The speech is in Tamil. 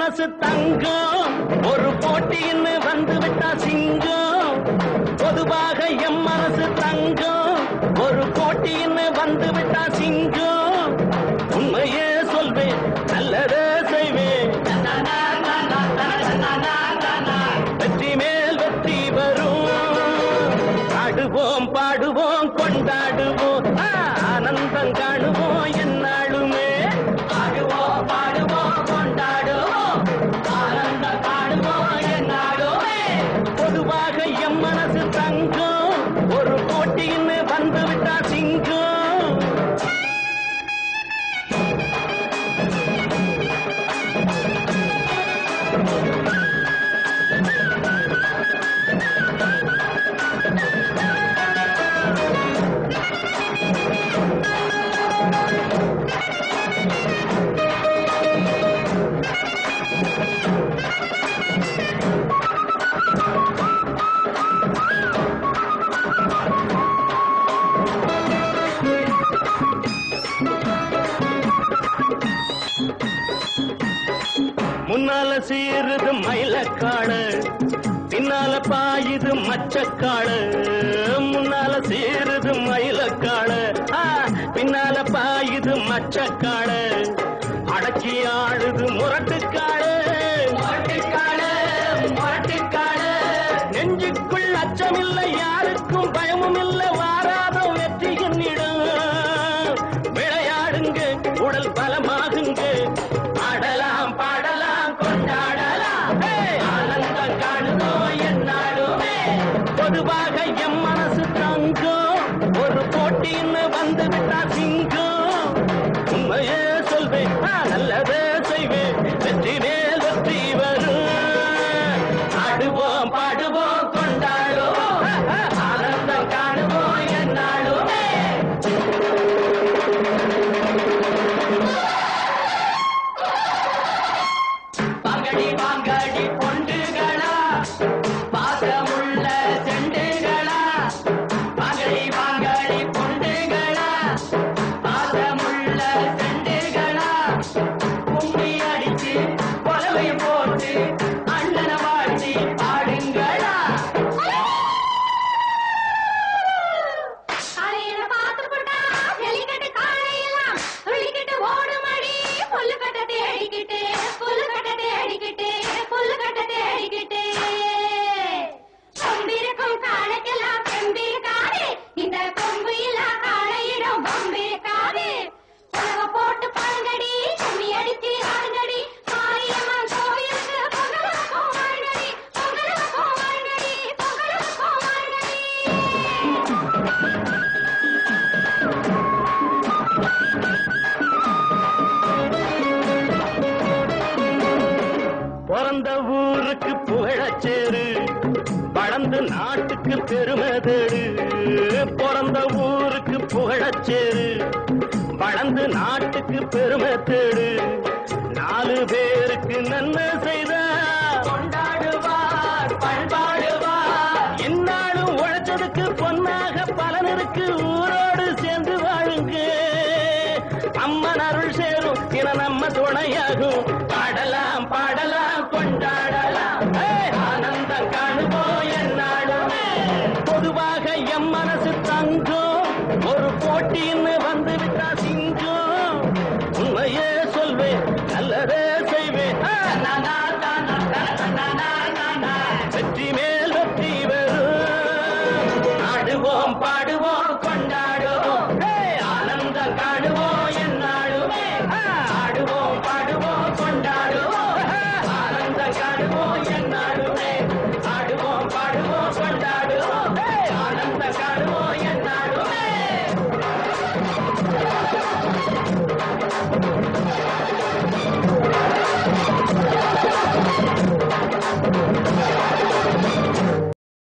மனசு தங்கம் ஒரு போட்டின்னு வந்து விட்டா சிங்கம் பொதுவாக எம் மனசு தங்கம் ஒரு போட்டின்னு வந்து விட்டா சிங்கம் உண்மையே சொல்வேன் நல்லதே செய்வேன் வெற்றி மேல் வெற்றி வரும் ஆடுவோம் பாடுவோம் கொண்டாடுவோம் ஆனந்தம் காணுவோம் என்னாலுமே ஆடுவோம் பாடுவோம் கொண்டாடுவோம் ஆனந்தம் காணுவோம் என்னாலுமே பொதுவாக எம் மனசு தங்கம் ஒரு போட்டின்னு வந்து விட்டா சிங்கம் முன்னால சீருது மயிலக்காடு பின்னால பாயுது மச்சக்காடு முன்னால சீருது மயிலக்காடு பின்னால பாயுது மச்சக்காடு அடக்கி ஆடுது முரட்டுக்காடு முரட்டுக்காடு நெஞ்சுக்குள் அச்சமில்லை யாருக்கும் பயமும் இல்லை வாராத வெற்றி என்னிடம் விளையாடுங்க உடல் பலமாகுங்க ஆடலாம் பாடலாம் கொண்டாடலாம் ஆனந்தம் காணுவோம் என்னாலுமே பொதுவாக எம் மனசு தங்கம் ஒரு போட்டின்னு வந்து விட்டா சிங்கம் உண்மையே சொல்வேன் நல்லதே செய்வேன் வெற்றி மேல் வெற்றி வரும் ஆடுவோம் பாடுவோம் கொண்டாடுவோம் ஆனந்தம் காணுவோம் என்னாலுமே வாங்கடி பொண்டுகளா பாசமுள்ள செண்டுகளா வாங்கடி பொண்டுகளா பாசமுள்ள செண்டுகளா கும்பி அடிச்சு கொலவை போட்டு அண்ணனை வாழ்த்தி பாடுங்களா காலையில பார்த்து போட்டா ஜல்லிக்கட்டு காலையெல்லாம் துள்ளிக்கிட்டு ஓடுமடி புல்லுக்கட்டை தேடிக்கிட்டு கொம்பிருக்கும் காலைக்கெல்லாம் பெம்பிருக்காது இந்த கொம்பு இல்லா காலையிடம் பொம்பிருக்காது உலக போட்டு பாருங்கடி கும்மி அடிச்சு ஆடுங்கடி மாரியம்மன் கோயிலுக்கு பொங்கலுக்கும் வாருங்கடி பொங்கலுக்கும் வாருங்கடி பொங்கலுக்கும் வாருங்கடி பிறந்த ஊருக்கு புகழச்சேரு வளர்ந்து நாட்டுக்கு பெருமை தேடு பிறந்த ஊருக்கு புகழச்சேரு வளர்ந்து நாட்டுக்கு பெருமை தேடு நாலு பேருக்கு நன்மை செய்த கொண்டாடுவார் பண்பாடுவார் என்னாலும் உழைச்சதுக்கு பொன்னாக பலனருக்கு ஊரோடு சேர்ந்து வாழுங்க அம்மன் அருள் சேரும் என நம்ம துணையாகும் பாடலாம் பாடலாம் கொண்டாடலாம் ஆனந்தம் காணுவோம் என்னாலுமே பொதுவாக எம் மனசு தங்கம் ஒரு போட்டின்னு வந்து விட்டா சிங்கம் உண்மையே சொல்வேன் நல்லதே செய்வேன்